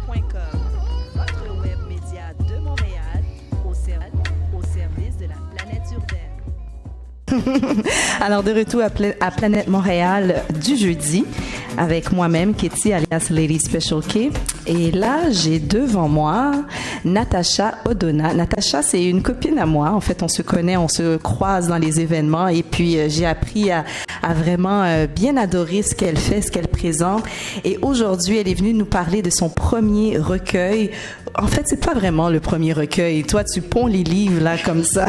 www.radiomonréal.com, votre web média de Montréal, au service de la planète urbaine. Alors, de retour à Planète Montréal du jeudi, avec moi-même, Katie, alias Lady Special K. Et là, j'ai devant moi Natacha Odona. Natacha, c'est une copine à moi. En fait, on se connaît, on se croise dans les événements. Et puis, j'ai appris à vraiment bien adorer ce qu'elle fait, ce qu'elle présente. Et aujourd'hui, elle est venue nous parler de son premier recueil. En fait, c'est pas vraiment le premier recueil. Toi, tu ponds les livres, là, comme ça.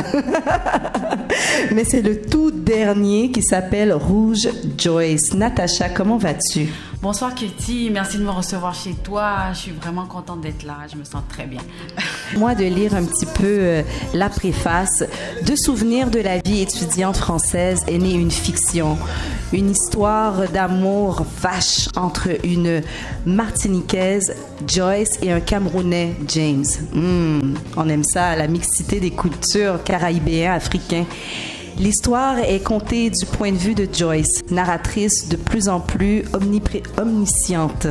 Mais c'est le tout dernier qui s'appelle Rouge Joyce. Natacha, comment vas-tu? Bonsoir Katie, merci de me recevoir chez toi. Je suis vraiment contente d'être là, je me sens très bien. Moi, de lire un petit peu la préface. De souvenirs de la vie étudiante française est née une fiction. Une histoire d'amour vache entre une Martiniquaise, Joyce, et un Camerounais, James. On aime ça, la mixité des cultures caraïbéens, africains. L'histoire est contée du point de vue de Joyce, narratrice de plus en plus omnisciente.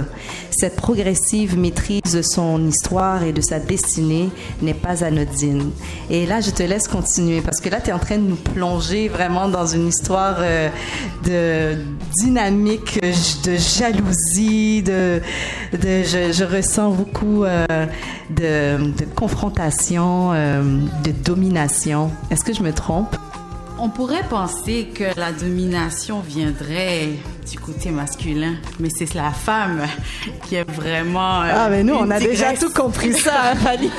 Cette progressive maîtrise de son histoire et de sa destinée n'est pas anodine. Et là, je te laisse continuer parce que là, tu es en train de nous plonger vraiment dans une histoire de dynamique, de jalousie, je ressens beaucoup de confrontation, de domination. Est-ce que je me trompe? On pourrait penser que la domination viendrait du côté masculin, mais c'est la femme qui est vraiment... Ah, mais nous, on a déjà tout compris ça, Fanny.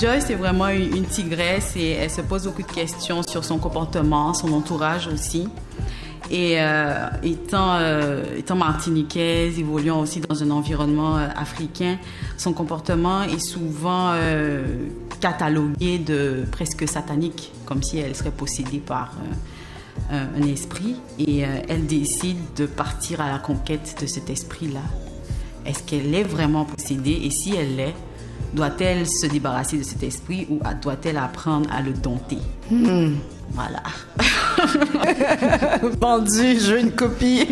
Joyce est vraiment une tigresse et elle se pose beaucoup de questions sur son comportement, son entourage aussi. Et étant martiniquaise, évoluant aussi dans un environnement africain, son comportement est souvent catalogué de presque satanique, comme si elle serait possédée par un esprit. Et elle décide de partir à la conquête de cet esprit-là. Est-ce qu'elle est vraiment possédée? Et si elle l'est, doit-elle se débarrasser de cet esprit ou doit-elle apprendre à le dompter? Voilà. Vendu, je veux une copie.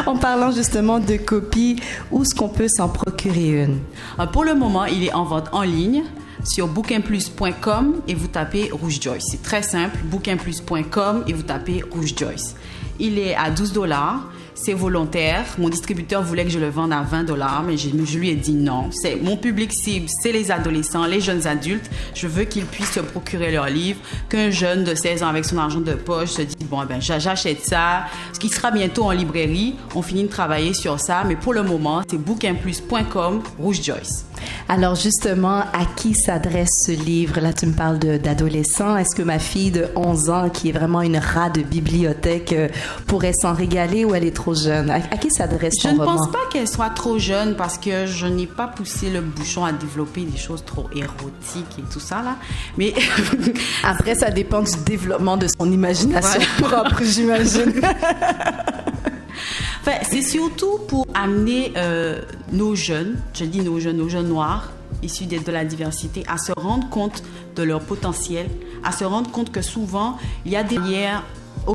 En parlant justement de copie, où est-ce qu'on peut s'en procurer une? Pour le moment, il est en vente en ligne sur bouquinplus.com et vous tapez Rouge Joyce. C'est très simple, bouquinplus.com et vous tapez Rouge Joyce. Il est à $12. C'est volontaire. Mon distributeur voulait que je le vende à $20, mais je lui ai dit non. Mon public cible, c'est les adolescents, les jeunes adultes. Je veux qu'ils puissent se procurer leurs livres. Qu'un jeune de 16 ans avec son argent de poche se dit, bon, ben, j'achète ça. Ce qui sera bientôt en librairie. On finit de travailler sur ça. Mais pour le moment, c'est bouquinplus.com, Rouge Joyce. Alors justement, à qui s'adresse ce livre? Là, tu me parles d'adolescents. Est-ce que ma fille de 11 ans, qui est vraiment une rat de bibliothèque, pourrait s'en régaler ou elle est trop jeune? À qui s'adresse ton roman? Je ne pense pas qu'elle soit trop jeune parce que je n'ai pas poussé le bouchon à développer des choses trop érotiques et tout ça, là. Mais après, ça dépend du développement de son imagination propre, j'imagine. Enfin, c'est surtout pour amener nos jeunes, je dis nos jeunes noirs, issus de la diversité, à se rendre compte de leur potentiel, à se rendre compte que souvent, il y a des barrières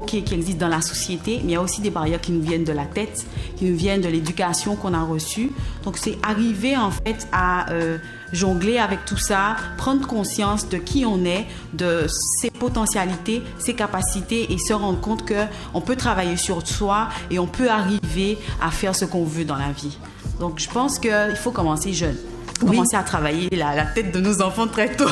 qui existent dans la société, mais il y a aussi des barrières qui nous viennent de la tête, qui nous viennent de l'éducation qu'on a reçue. Donc, c'est arriver en fait à jongler avec tout ça, prendre conscience de qui on est, de ses potentialités, ses capacités et se rendre compte qu'on peut travailler sur soi et on peut arriver à faire ce qu'on veut dans la vie. Donc, je pense qu'il faut commencer jeune. Commencer à travailler la tête de nos enfants très tôt.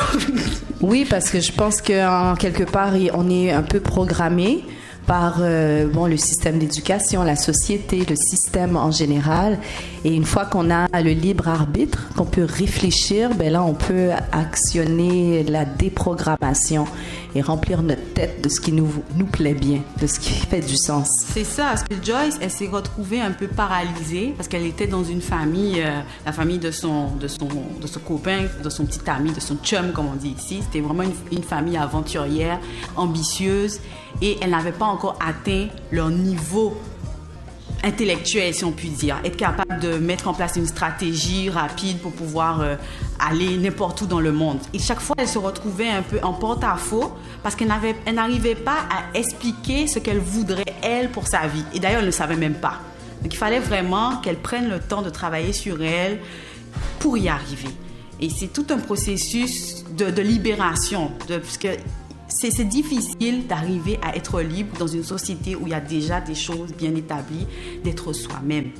Oui, parce que je pense qu'en quelque part, on est un peu programmé par le système d'éducation, la société, le système en général. Et une fois qu'on a le libre arbitre, qu'on peut réfléchir, ben là, on peut actionner la déprogrammation et remplir notre tête de ce qui nous plaît bien, de ce qui fait du sens. C'est ça, parce que Joyce, elle s'est retrouvée un peu paralysée parce qu'elle était dans une famille, la famille de son copain, de son petit ami, de son chum, comme on dit ici. C'était vraiment une famille aventurière, ambitieuse, et elle n'avait pas encore atteint leur niveau intellectuel, si on peut dire, être capable de mettre en place une stratégie rapide pour pouvoir aller n'importe où dans le monde. Et chaque fois, elle se retrouvait un peu en porte-à-faux parce qu'elle n'arrivait pas à expliquer ce qu'elle voudrait, elle, pour sa vie. Et d'ailleurs, elle ne savait même pas. Donc il fallait vraiment qu'elle prenne le temps de travailler sur elle pour y arriver. Et c'est tout un processus de libération, parce que c'est difficile d'arriver à être libre dans une société où il y a déjà des choses bien établies, d'être soi-même.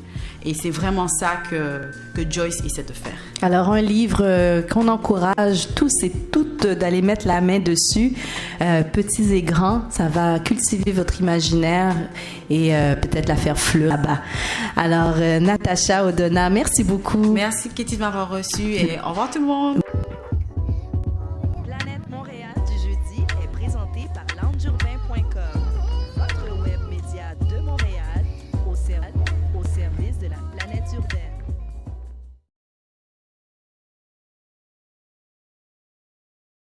Et c'est vraiment ça que Joyce essaie de faire. Alors, un livre qu'on encourage tous et toutes d'aller mettre la main dessus, petits et grands, ça va cultiver votre imaginaire et peut-être la faire fleurir là-bas. Alors, Natacha Odona, merci beaucoup. Merci, Katie, de m'avoir reçu et au revoir tout le monde. Planète Montréal du jeudi est présenté par loungeurbain.com.